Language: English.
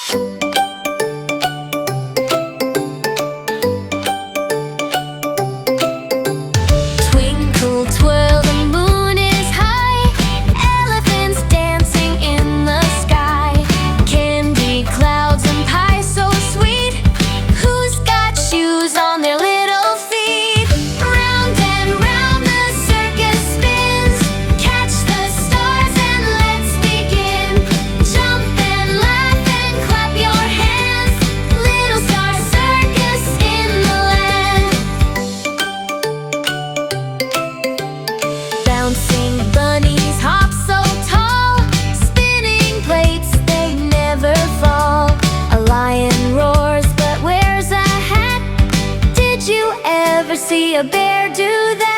Twinkle, twirl, the moon is high. Elephants dancing in the sky. Candy, clouds, and pie so sweet. Who's got shoes on their little feet? Round and round the circus spins. Catch the stars and let's begin. Jump and laugh and clap your hands. Little star circus in the land. Bouncing bunnies hop so tall. Spinning plates, they never fall. A lion roars but wears a hat. Did you ever see a bear do that?